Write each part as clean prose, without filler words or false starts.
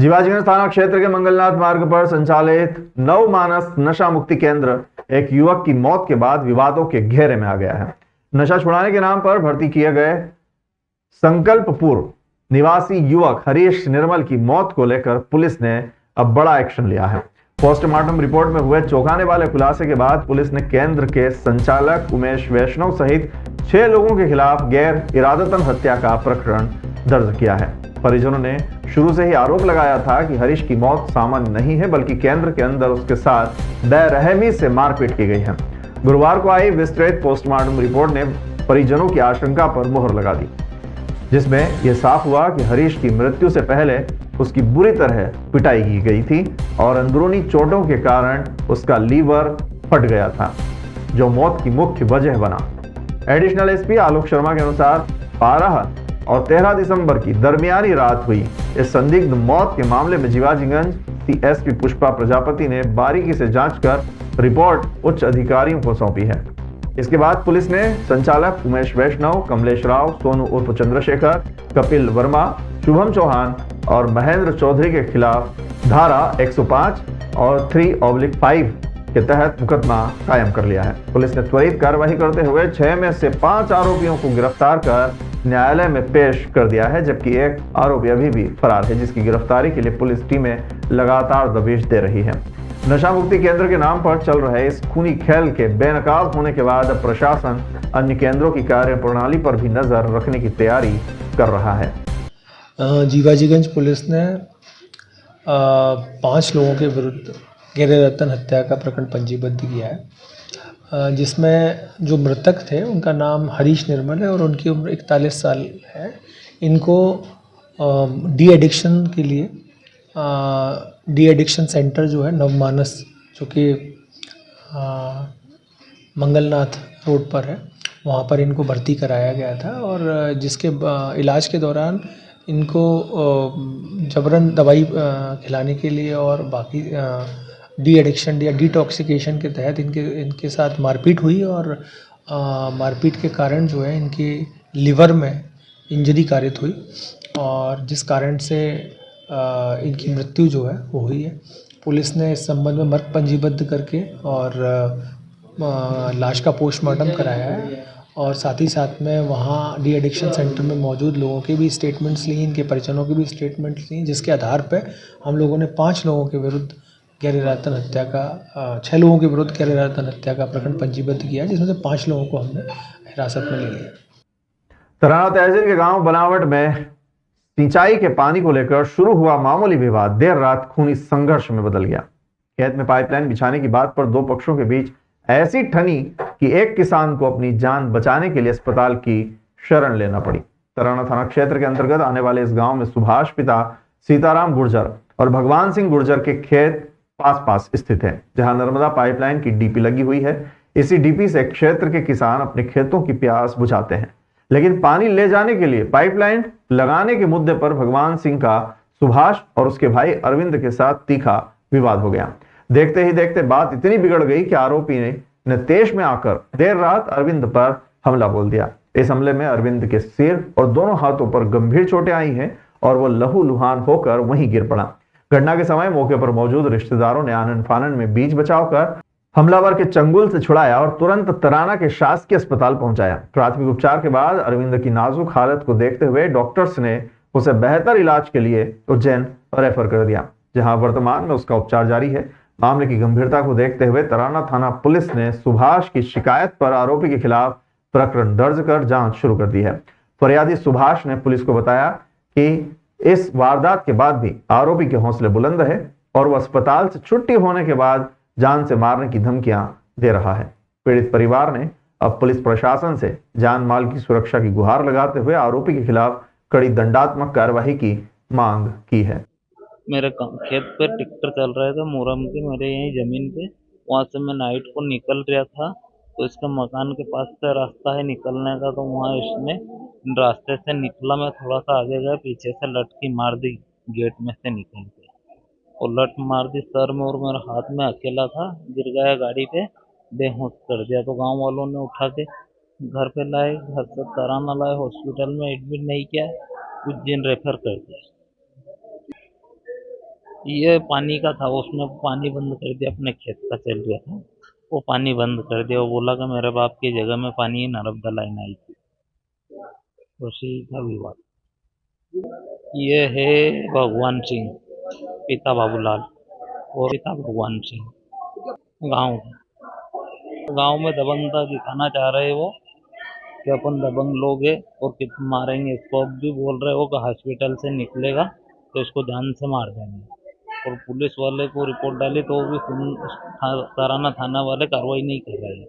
जीवाजीगंज थाना क्षेत्र के मंगलनाथ मार्ग पर संचालित नव मानस नशा मुक्ति केंद्र एक युवक की मौत के बाद विवादों के घेरे में आ गया है। नशा छुड़ाने के नाम पर भर्ती किए गए संकल्पपुर निवासी युवक हरीश निर्मल की मौत को लेकर पुलिस ने अब बड़ा एक्शन लिया है। पोस्टमार्टम रिपोर्ट में हुए चौंकाने वाले खुलासे के बाद पुलिस ने केंद्र के संचालक उमेश वैष्णव सहित 6 लोगों के खिलाफ गैर इरादतन हत्या का प्रकरण दर्ज किया है। परिजनों ने शुरू से ही आरोप लगाया था कि हरीश की मौत सामान्य नहीं है, बल्कि केंद्र के अंदर उसके साथ बेरहमी से मारपीट की गई है। गुरुवार को आई विस्तृत पोस्टमार्टम रिपोर्ट ने परिजनों की आशंका पर मुहर लगा दी, जिसमें यह साफ हुआ कि हरीश की मृत्यु से पहले उसकी बुरी तरह पिटाई की गई थी और अंदरूनी चोटों के कारण उसका लीवर फट गया था, जो मौत की मुख्य वजह बना। एडिशनल एसपी आलोक शर्मा के अनुसार 12 और 13 दिसंबर की दरमियानी रात हुई इस संदिग्ध मौत के मामले में जीवाजीगंज एसपी पुष्पा प्रजापति ने बारीकी से जांच कर रिपोर्ट उच्च अधिकारियों को सौंपी है। इसके बाद पुलिस ने संचालक उमेश वैष्णव, कमलेश राव, सोनू उर्फ चंद्रशेखर, कपिल वर्मा, शुभम चौहान और महेंद्र चौधरी के खिलाफ धारा 105 और 3/5 के तहत मुकदमा कायम कर लिया है। पुलिस ने त्वरित कार्रवाई करते हुए 6 में से 5 आरोपियों को गिरफ्तार कर न्यायालय में पेश कर दिया है, जबकि एक आरोपी अभी भी फरार है, जिसकी गिरफ्तारी के लिए पुलिस टीमें लगातार दबिश दे रही है। नशा मुक्ति केंद्र के नाम पर चल रहे इस खूनी खेल के बेनकाब होने के बाद अब प्रशासन अन्य केंद्रों की कार्यप्रणाली पर भी नजर रखने की तैयारी कर रहा है। जीवाजीगंज पुलिस ने 5 लोगों के विरुद्ध गैर इरादतन हत्या का प्रकरण पंजीबद्ध किया है, जिसमें जो मृतक थे उनका नाम हरीश निर्मल है और उनकी उम्र 41 साल है। इनको डी एडिक्शन के लिए डी एडिक्शन सेंटर जो है नवमानस, जो कि मंगलनाथ रोड पर है, वहाँ पर इनको भर्ती कराया गया था और जिसके इलाज के दौरान इनको जबरन दवाई खिलाने के लिए और बाकी डी एडिक्शन या डिटॉक्सिकेशन के तहत इनके साथ मारपीट हुई और मारपीट के कारण जो है इनके लिवर में इंजरी कारित हुई और जिस कारण से इनकी मृत्यु जो है वो हुई है। पुलिस ने इस संबंध में मर्ग पंजीबद्ध करके और लाश का पोस्टमार्टम कराया है और साथ ही साथ में वहाँ डी एडिक्शन सेंटर में मौजूद लोगों के भी स्टेटमेंट्स ली, इनके परिजनों के भी स्टेटमेंट्स ली, जिसके आधार पर हम लोगों ने 5 लोगों के विरुद्ध गैर इरादतन हत्या का 6 लोगों के विरुद्ध गैर इरादतन हत्या का प्रकरण पंजीबद्ध किया, जिसमें से 5 लोगों को हमने हिरासत में ले लिया। तराना तहसील के गांव बनावट में सिंचाई के पानी को लेकर शुरू हुआ मामूली विवाद देर रात खूनी संघर्ष में बदल गया। खेत में पाइपलाइन बिछाने की बात पर 2 पक्षों के बीच ऐसी ठनी कि एक किसान को अपनी जान बचाने के लिए अस्पताल की शरण लेना पड़ी। तराना थाना क्षेत्र के अंतर्गत आने वाले इस गांव में सुभाष पिता सीताराम गुर्जर और भगवान सिंह गुर्जर के खेत पास स्थित है, जहां नर्मदा पाइपलाइन की डीपी लगी हुई है। इसी डीपी से क्षेत्र के किसान अपने खेतों की प्यास बुझाते हैं, लेकिन पानी ले जाने के लिए पाइपलाइन लगाने के मुद्दे पर भगवान सिंह का सुभाष और उसके भाई अरविंद के साथ तीखा विवाद हो गया। देखते ही देखते बात इतनी बिगड़ गई कि आरोपी ने तेज में आकर देर रात अरविंद पर हमला बोल दिया। इस हमले में अरविंद के सिर और दोनों हाथों पर गंभीर चोटें आई हैं और वो लहूलुहान होकर वहीं गिर पड़ा। घटना के समय मौके पर मौजूद रिश्तेदारों ने आनन फानन में बीच बचाव कर हमलावर के चंगुल से छुड़ाया और तुरंत तराना के शासकीय अस्पताल पहुंचाया। प्राथमिक उपचार के बाद अरविंद की नाजुक हालत को देखते हुए डॉक्टर्स ने उसे बेहतर इलाज के लिए उज्जैन रेफर कर दिया, जहां वर्तमान में उसका उपचार जारी है। मामले की गंभीरता को देखते हुए तराना थाना पुलिस ने सुभाष की शिकायत पर आरोपी के खिलाफ प्रकरण दर्ज कर जांच शुरू कर दी है। फरियादी सुभाष ने पुलिस को बताया कि इस वारदात के बाद भी आरोपी के हौसले बुलंद है और वह अस्पताल से छुट्टी होने के बाद जान से मारने की धमकियां दे रहा है। पीड़ित परिवार ने अब पुलिस प्रशासन से जान माल की सुरक्षा की गुहार लगाते हुए आरोपी के खिलाफ कड़ी दंडात्मक कार्यवाही की मांग की है। मेरे खेत पे ट्रैक्टर चल रहे थे मुरम के, मेरे यहीं ज़मीन पे, वहाँ से मैं नाइट को निकल रहा था तो इसके मकान के पास से रास्ता है निकलने का, तो वहाँ इसने रास्ते से निकला, मैं थोड़ा सा आगे गया, पीछे से लटकी मार दी गेट में से निकल के और लट मार दी सर में और मेरे हाथ में अकेला था, गिर गया गाड़ी पे, बेहोश कर दिया। तो गाँव वालों ने उठा के घर पे लाए, घर से तराना लाए, हॉस्पिटल में एडमिट नहीं किया, उज्जैन रेफर कर दिया। ये पानी का था, उसने पानी बंद कर दिया, अपने खेत का चल रहा था, वो पानी बंद कर दिया। वो बोला कि मेरे बाप की जगह में पानी नर्मदा लाइन आई थी, उसी का विवाद। ये है भगवान सिंह, पिता बाबूलाल और पिता भगवान सिंह। गांव गांव में दबंगता दिखाना चाह रहे हैं वो, कि अपन दबंग लोग हैं और कित मारेंगे इसको। अब भी बोल रहे हो कि हॉस्पिटल से निकलेगा तो इसको जान से मार देंगे। और पुलिस वाले को रिपोर्ट डाली तो वो भी सराना थाना वाले कार्रवाई नहीं कर रहे हैं।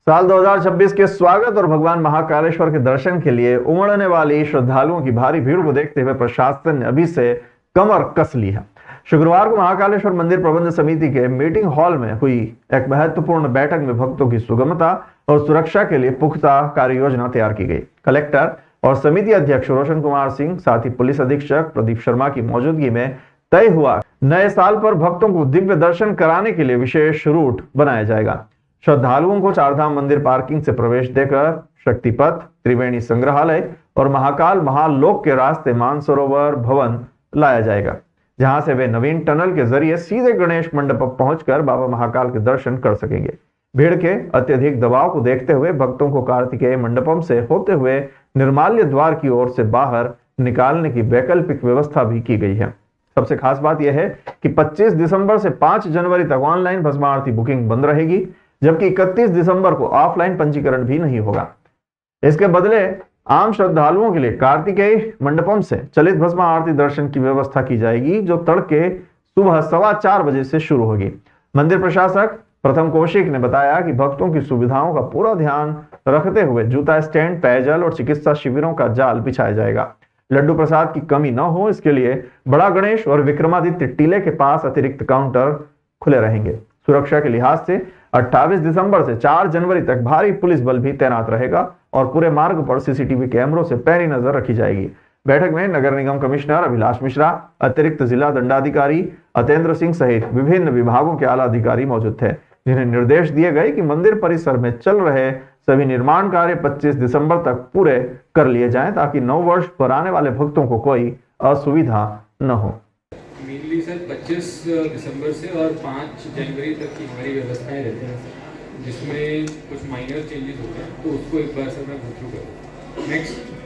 साल 2026 के स्वागत और भगवान महाकालेश्वर के दर्शन के लिए उमड़ने वाली श्रद्धालुओं की भारी भीड़ को देखते हुए प्रशासन ने अभी से कमर कस ली है। शुक्रवार को महाकालेश्वर मंदिर प्रबंध समिति के मीटिंग हॉल में हुई एक महत्वपूर्ण बैठक में भक्तों की सुगमता और सुरक्षा के लिए पुख्ता कार्य योजना तैयार की गई। कलेक्टर और समिति अध्यक्ष रोशन कुमार सिंह, साथ ही पुलिस अधीक्षक प्रदीप शर्मा की मौजूदगी में तय हुआ नए साल पर भक्तों को दिव्य दर्शन कराने के लिए विशेष रूट बनाया जाएगा। श्रद्धालुओं को चारधाम मंदिर पार्किंग से प्रवेश देकर शक्तिपथ, त्रिवेणी संग्रहालय और महाकाल महालोक के रास्ते मानसरोवर भवन लाया जाएगा, जहां से वे नवीन टनल के जरिए सीधे गणेश मंडप पहुंचकर बाबा महाकाल के दर्शन कर सकेंगे। भीड़ के अत्यधिक दबाव को देखते हुए भक्तों को कार्तिकेय मंडपम से होते हुए निर्माल्य द्वार की ओर से बाहर निकालने की वैकल्पिक व्यवस्था भी की गई है। सबसे खास बात यह है कि 25 दिसंबर से 5 जनवरी तक ऑनलाइन भस्म आरती बुकिंग बंद रहेगी, जबकि 31 दिसंबर को ऑफलाइन पंजीकरण भी नहीं होगा। इसके बदले आम श्रद्धालुओं के लिए कार्तिकेय मंडपम से चलित भस्म आरती दर्शन की व्यवस्था की जाएगी, जो तड़के सुबह 4:15 बजे से शुरू होगी। मंदिर प्रशासक प्रथम कौशिक ने बताया कि भक्तों की सुविधाओं का पूरा ध्यान रखते हुए जूता स्टैंड, पेयजल और चिकित्सा शिविरों का जाल बिछाया जाएगा। लड्डू प्रसाद की कमी न हो, इसके लिए बड़ा गणेश और विक्रमादित्य टीले के पास अतिरिक्त काउंटर खुले रहेंगे। सुरक्षा के लिहाज से 28 दिसंबर से 4 जनवरी तक भारी पुलिस बल भी तैनात रहेगा और पूरे मार्ग पर सीसीटीवी कैमरों से पैनी नजर रखी जाएगी। बैठक में नगर निगम कमिश्नर अभिलाष मिश्रा, अतिरिक्त जिला दंडाधिकारी अतेंद्र सिंह सहित विभिन्न विभागों के आला अधिकारी मौजूद थे, जिन्हें निर्देश दिए गए कि मंदिर परिसर में चल रहे सभी निर्माण कार्य 25 दिसंबर तक पूरे कर लिए जाएं, ताकि नव वर्ष पर आने वाले भक्तों को कोई असुविधा न हो। मेनली सर 25 दिसंबर से और 5 जनवरी तक की हमारी व्यवस्थाएं रहती हैं, जिसमें कुछ माइनर चेंजेस होते हैं, तो उसको एक बार सर मैं गो थ्रू करूँ। नेक्स्ट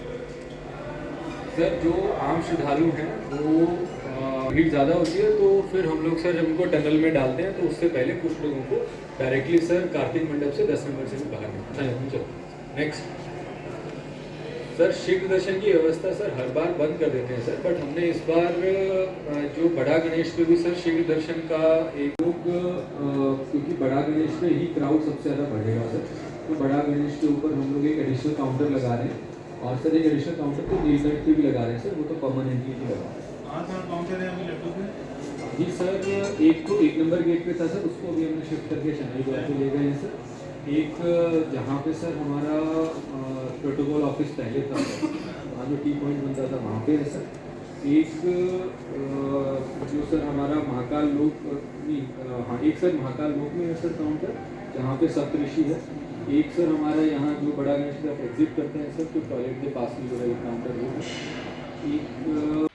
सर, जो आम श्रद्धालु हैं वो भीड़ ज़्यादा होती है, तो फिर हम लोग सर जब उनको टनल में डालते हैं तो उससे पहले कुछ लोगों को डायरेक्टली सर कार्तिक मंडप से 10 नंबर से भी बाहर निकलते हैं। नेक्स्ट सर, शीघ्र दर्शन की व्यवस्था सर हर बार बंद कर देते हैं सर, बट हमने इस बार जो बड़ा गणेश पे भी सर शीघ्र दर्शन का एक लोग, क्योंकि बड़ा गणेश पे ही क्राउड सबसे ज़्यादा बढ़ेगा सर, तो बड़ा गणेश के ऊपर हम लोग एक एडिशनल काउंटर लगा रहे हैं, और सर एक एडिशनल काउंटर तो नीलकंठ पे भी लगा रहे हैं सर, वो तो परमानेंटली ही लगा रहे हैं। काउंटर है अभी लड्डू पे? जी सर, एक तो 1 नंबर गेट पे था सर, उसको अभी हमने शिफ्ट करके चेन्नई द्वार पे ले गए हैं सर। एक जहाँ पे सर हमारा प्रोटोकॉल ऑफिस पहले था, वहाँ जो टी पॉइंट बनता था वहाँ पे है सर। एक जो सर हमारा महाकाल लोक हाँ, एक सर महाकाल लोक में है सर काउंटर, जहाँ पे सप्तऋषि है। एक सर हमारा यहाँ जो बड़ा गणेश का एग्जिट करते हैं सर, तो टॉयलेट के पास में जो है काउंटर वो है। एक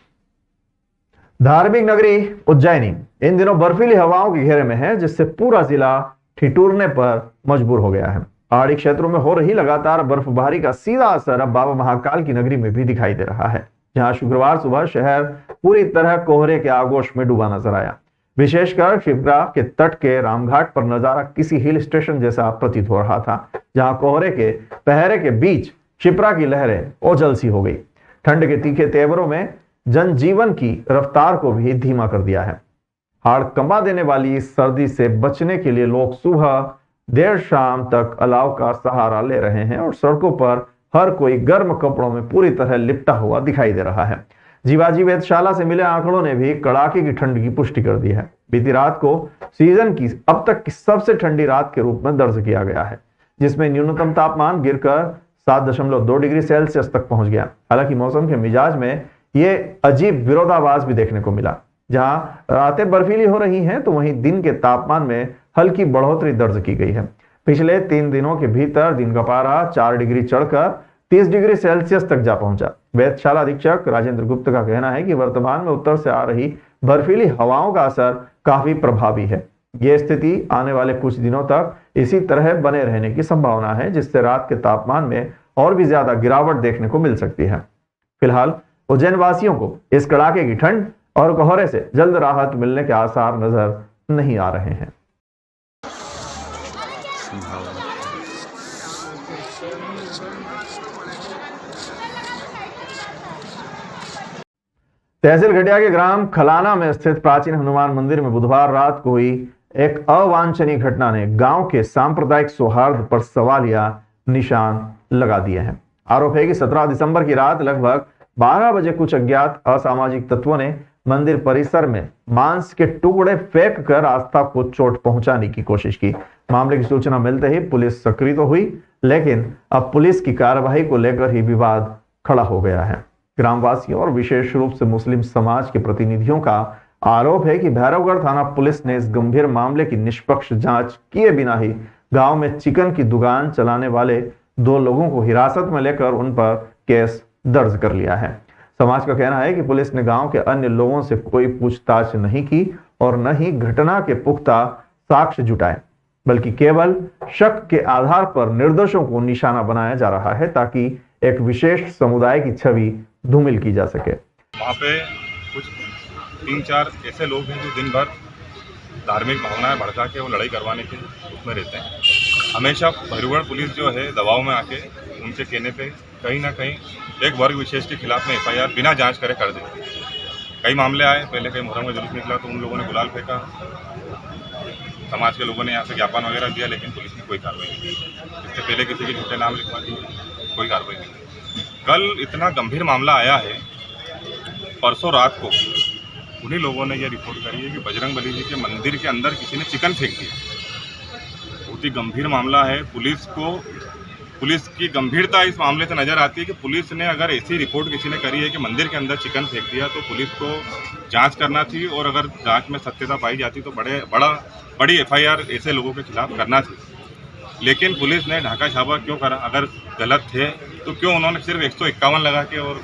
धार्मिक नगरी उज्जैनी इन दिनों बर्फीली हवाओं के घेरे में है, जिससे पूरा जिला ठिठुरने पर मजबूर हो गया है। पहाड़ी क्षेत्रों में हो रही लगातार बर्फबारी का सीधा असर अब बाबा महाकाल की नगरी में भी दिखाई दे रहा है, जहां शुक्रवार सुबह शहर पूरी तरह कोहरे के आगोश में डूबा नजर आया। विशेषकर शिप्रा के तट के रामघाट पर नजारा किसी हिल स्टेशन जैसा प्रतीत हो रहा था, जहां कोहरे के पहरे के बीच शिप्रा की लहरें ओझल सी हो गई। ठंड के तीखे तेवरों में जनजीवन की रफ्तार को भी धीमा कर दिया है। हाड़ कंपा देने वाली इस सर्दी से बचने के लिए लोग सुबह देर शाम तक अलाव का सहारा ले रहे हैं और सड़कों पर हर कोई गर्म कपड़ों में पूरी तरह लिपटा हुआ दिखाई दे रहा है। जीवाजी वेधशाला से मिले आंकड़ों ने भी कड़ाके की ठंड की पुष्टि कर दी है। बीती रात को सीजन की अब तक की सबसे ठंडी रात के रूप में दर्ज किया गया है, जिसमें न्यूनतम तापमान गिरकर 7.2 डिग्री सेल्सियस तक पहुंच गया। हालांकि मौसम के मिजाज में ये अजीब विरोधाभास भी देखने को मिला। जहां रातें बर्फीली हो रही हैं, तो वहीं दिन के तापमान में हल्की बढ़ोतरी दर्ज की गई है। पिछले 3 दिनों के भीतर दिन का पारा 4 डिग्री चढ़कर 30 डिग्री सेल्सियस तक जा पहुंचा। वेधशाला अधीक्षक राजेंद्र गुप्त का कहना है कि वर्तमान में उत्तर से आ रही बर्फीली हवाओं का असर काफी प्रभावी है। यह स्थिति आने वाले कुछ दिनों तक इसी तरह बने रहने की संभावना है, जिससे रात के तापमान में और भी ज्यादा गिरावट देखने को मिल सकती है। फिलहाल उज्जैन वासियों को इस कड़ाके की ठंड और कोहरे से जल्द राहत मिलने के आसार नजर नहीं आ रहे हैं। तहसील घटिया के ग्राम खलाना में स्थित प्राचीन हनुमान मंदिर में बुधवार रात को हुई एक अवांछनीय घटना ने गांव के सांप्रदायिक सौहार्द पर सवालिया निशान लगा दिए हैं। आरोप है कि 17 दिसंबर की रात लगभग 12 बजे कुछ अज्ञात असामाजिक तत्वों ने मंदिर परिसर में मांस के टुकड़े फेंक कर आस्था को चोट पहुंचाने की कोशिश की। मामले की सूचना मिलते ही पुलिस सक्रिय तो हुई, लेकिन अब पुलिस की कार्रवाई को लेकर ही विवाद खड़ा हो गया है। ग्रामवासियों और विशेष रूप से मुस्लिम समाज के प्रतिनिधियों का आरोप है कि भैरवगढ़ थाना पुलिस ने इस गंभीर मामले की निष्पक्ष जांच किए बिना ही गांव में चिकन की दुकान चलाने वाले 2 लोगों को हिरासत में लेकर उन पर केस दर्ज कर लिया है। समाज का कहना है कि पुलिस ने गांव के अन्य लोगों से कोई पूछताछ नहीं की और न ही घटना के पुख्ता साक्ष्य जुटाए, बल्कि केवल शक के आधार पर निर्दोषों को निशाना बनाया जा रहा है ताकि एक विशेष समुदाय की छवि धूमिल की जा सके। वहाँ पे कुछ 3-4 ऐसे लोग हैं जो दिन भर धार्मिक भावनाएं भड़का के वो लड़ाई करवाने के उसमें रहते हैं। हमेशा भैरवगढ़ पुलिस जो है दबाव में आके उनके कहने पे कहीं ना कहीं एक वर्ग विशेष के खिलाफ में FIR बिना जांच करे कर देती है। कई मामले आए, पहले कई मुहर्रम का जुलूस निकला तो उन लोगों ने गुलाल फेंका, समाज के लोगों ने यहाँ से ज्ञापन वगैरह दिया, लेकिन पुलिस ने कोई कार्रवाई नहीं की। इससे पहले किसी के झूठे नाम लिखवा दिए, कोई कार्रवाई नहीं की। कल इतना गंभीर मामला आया है, परसों रात को उन्हीं लोगों ने यह रिपोर्ट करी है कि बजरंगबली जी के मंदिर के अंदर किसी ने चिकन फेंक दिया। बहुत ही गंभीर मामला है। पुलिस की गंभीरता इस मामले से नजर आती है कि पुलिस ने अगर ऐसी रिपोर्ट किसी ने करी है कि मंदिर के अंदर चिकन फेंक दिया तो पुलिस को जांच करना थी, और अगर जांच में सत्यता पाई जाती तो बड़ी FIR ऐसे लोगों के खिलाफ करना थी। लेकिन पुलिस ने ढाका छापा क्यों करा? अगर गलत थे तो क्यों उन्होंने सिर्फ 151 लगा के और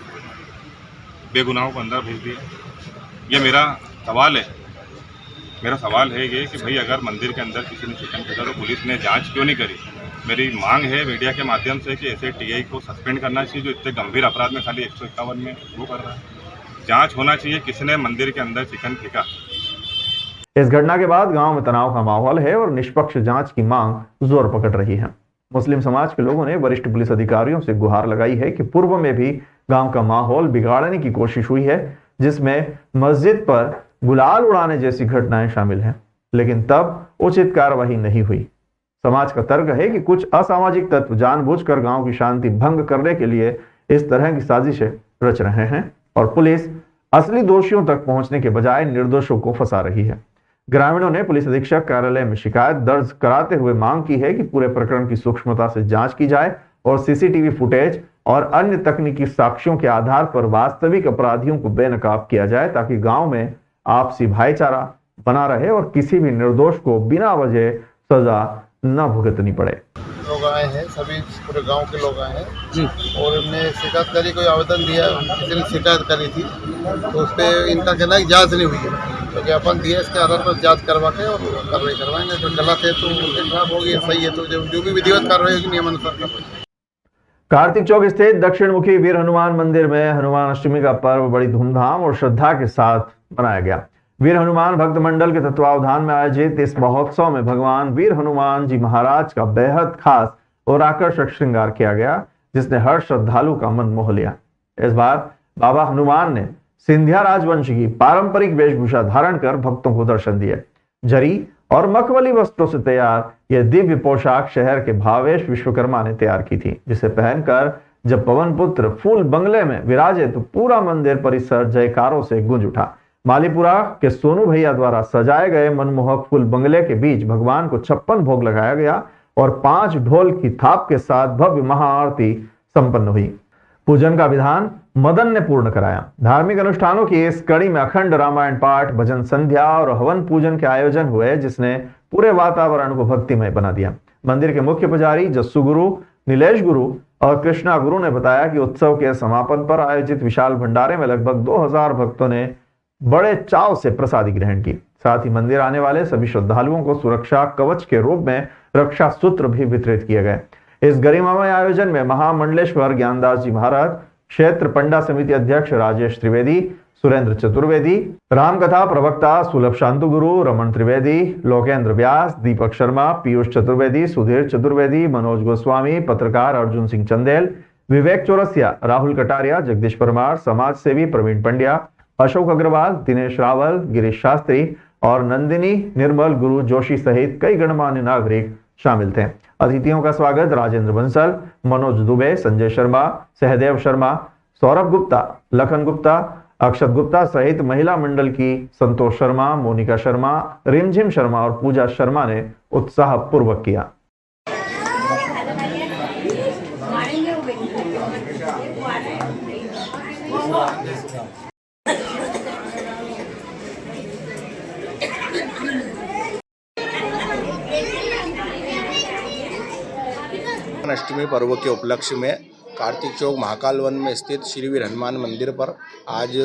बेगुनाहों को अंदर भेज दिया? ये मेरा सवाल है ये कि भाई अगर मंदिर के अंदर किसी ने चिकन फेंका तो पुलिस ने जांच क्यों नहीं करी? मेरी मांग है मीडिया के माध्यम से कि ऐसे TI को सस्पेंड करना चाहिए जो इतने गंभीर अपराध में खाली 151 में वो कर रहा है। जांच होना चाहिए किसने मंदिर के अंदर चिकन फेंका। इस घटना के बाद गांव में तनाव का माहौल है और निष्पक्ष जांच की मांग जोर पकड़ रही है। मुस्लिम समाज के लोगों ने वरिष्ठ पुलिस अधिकारियों से गुहार लगाई है कि पूर्व में भी गांव का माहौल बिगाड़ने की कोशिश हुई है, जिसमें मस्जिद पर गुलाल उड़ाने जैसी घटनाएं शामिल हैं, लेकिन तब उचित कार्रवाई नहीं हुई। समाज का तर्क है कि कुछ असामाजिक तत्व जानबूझकर गांव की शांति भंग करने के लिए इस तरह की साजिशें रच रहे हैं और पुलिस असली दोषियों तक पहुंचने के बजाय निर्दोषों को फंसा रही है। ग्रामीणों ने पुलिस अधीक्षक कार्यालय में शिकायत दर्ज कराते हुए मांग की है कि पूरे प्रकरण की सूक्ष्मता से जांच की जाए और CCTV फुटेज और अन्य तकनीकी साक्ष्यों के आधार पर वास्तविक अपराधियों को बेनकाब किया जाए, ताकि गांव में आपसी भाईचारा बना रहे और किसी भी निर्दोष को बिना वजह सजा न भुगतनी पड़े। लोग आए हैं, सभी पूरे गांव के लोग आए हैं जी, और हमने शिकायत करी, कोई आवेदन दिया, किसी ने शिकायत करी थी तो उस पर इनका कहना है कि जाँच नहीं हुई है, तो ज्ञापन दिया, इसके आधार पर जांच करवा के और कार्रवाई करवाएंगे। जो गलत है तो उनके खिलाफ होगी, सही है तो जो भी विधिवत कार्रवाई होगी नियमानुसार करवाएंगे। कार्तिक चौक स्थित दक्षिण मुखी वीर हनुमान मंदिर में हनुमान अष्टमी का पर्व बड़ी धूमधाम और श्रद्धा के साथ मनाया गया। वीर हनुमान भक्त मंडल के तत्वावधान में आयोजित इस महोत्सव में भगवान वीर हनुमान जी महाराज का बेहद खास और आकर्षक श्रृंगार किया गया, जिसने हर श्रद्धालु का मन मोह लिया। इस बार बाबा हनुमान ने सिंधिया राजवंश की पारंपरिक वेशभूषा धारण कर भक्तों को दर्शन दिए। जरी और मखमली वस्त्रों से तैयार यह दिव्य पोशाक शहर के भावेश विश्वकर्मा ने तैयार की थी, जिसे पहनकर जब पवन पुत्र फूल बंगले में विराजे तो पूरा मंदिर परिसर जयकारों से गूंज उठा। मालीपुरा के सोनू भैया द्वारा सजाए गए मनमोहक फूल बंगले के बीच भगवान को 56 भोग लगाया गया और 5 ढोल की थाप के साथ भव्य महाआरती संपन्न हुई। पूजन का विधान मदन ने पूर्ण कराया। धार्मिक अनुष्ठानों की इस कड़ी में अखंड रामायण पाठ, भजन संध्या और हवन पूजन के आयोजन हुए, जिसने पूरे वातावरण को भक्तिमय बना दिया। मंदिर के मुख्य पुजारी जस्सू गुरु, नीलेश गुरु और कृष्णा गुरु ने बताया कि उत्सव के समापन पर आयोजित विशाल भंडारे में लगभग 2000 भक्तों ने बड़े चाव से प्रसादी ग्रहण की। साथ ही मंदिर आने वाले सभी श्रद्धालुओं को सुरक्षा कवच के रूप में रक्षा सूत्र भी वितरित किए गए। इस गरिमामय आयोजन में महामंडलेश्वर ज्ञानदास जी महाराज, क्षेत्र पंडा समिति अध्यक्ष राजेश त्रिवेदी, सुरेंद्र चतुर्वेदी, रामकथा प्रवक्ता सुलभ शांतु गुरु, रमन त्रिवेदी, लोकेंद्र व्यास, दीपक शर्मा, पीयूष चतुर्वेदी, सुधीर चतुर्वेदी, मनोज गोस्वामी, पत्रकार अर्जुन सिंह चंदेल, विवेक चौरसिया, राहुल कटारिया, जगदीश परमार, समाज सेवी प्रवीण पंड्या, अशोक अग्रवाल, दिनेश रावल, गिरीश शास्त्री और नंदिनी निर्मल गुरु जोशी सहित कई गणमान्य नागरिक शामिल थे। अतिथियों का स्वागत राजेंद्र बंसल, मनोज दुबे, संजय शर्मा, सहदेव शर्मा, सौरभ गुप्ता, लखन गुप्ता, अक्षत गुप्ता सहित महिला मंडल की संतोष शर्मा, मोनिका शर्मा, रिमझिम शर्मा और पूजा शर्मा ने उत्साहपूर्वक किया। अष्टमी पर्व के उपलक्ष्य में कार्तिक चौक महाकाल वन में स्थित श्री वीर हनुमान मंदिर पर आज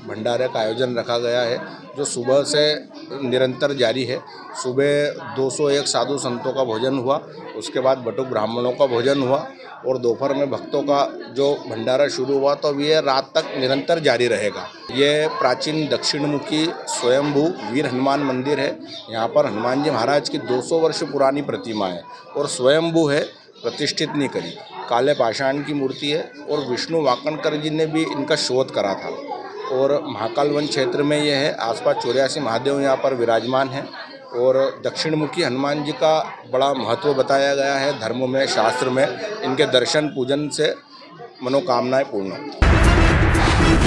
भंडारे का आयोजन रखा गया है, जो सुबह से निरंतर जारी है। सुबह 201 साधु संतों का भोजन हुआ, उसके बाद बटुक ब्राह्मणों का भोजन हुआ और दोपहर में भक्तों का जो भंडारा शुरू हुआ, तो ये रात तक निरंतर जारी रहेगा। ये प्राचीन दक्षिणमुखी स्वयंभू वीर हनुमान मंदिर है। यहाँ पर हनुमान जी महाराज की 200 वर्ष पुरानी प्रतिमा है और स्वयंभू है, प्रतिष्ठित नहीं करी। काले पाषाण की मूर्ति है और विष्णु वाकणकर जी ने भी इनका शोध करा था और महाकाल वन क्षेत्र में ये है। आसपास 84 महादेव यहाँ पर विराजमान हैं और दक्षिणमुखी हनुमान जी का बड़ा महत्व बताया गया है धर्म में, शास्त्र में। इनके दर्शन पूजन से मनोकामनाएं पूर्ण होती हैं।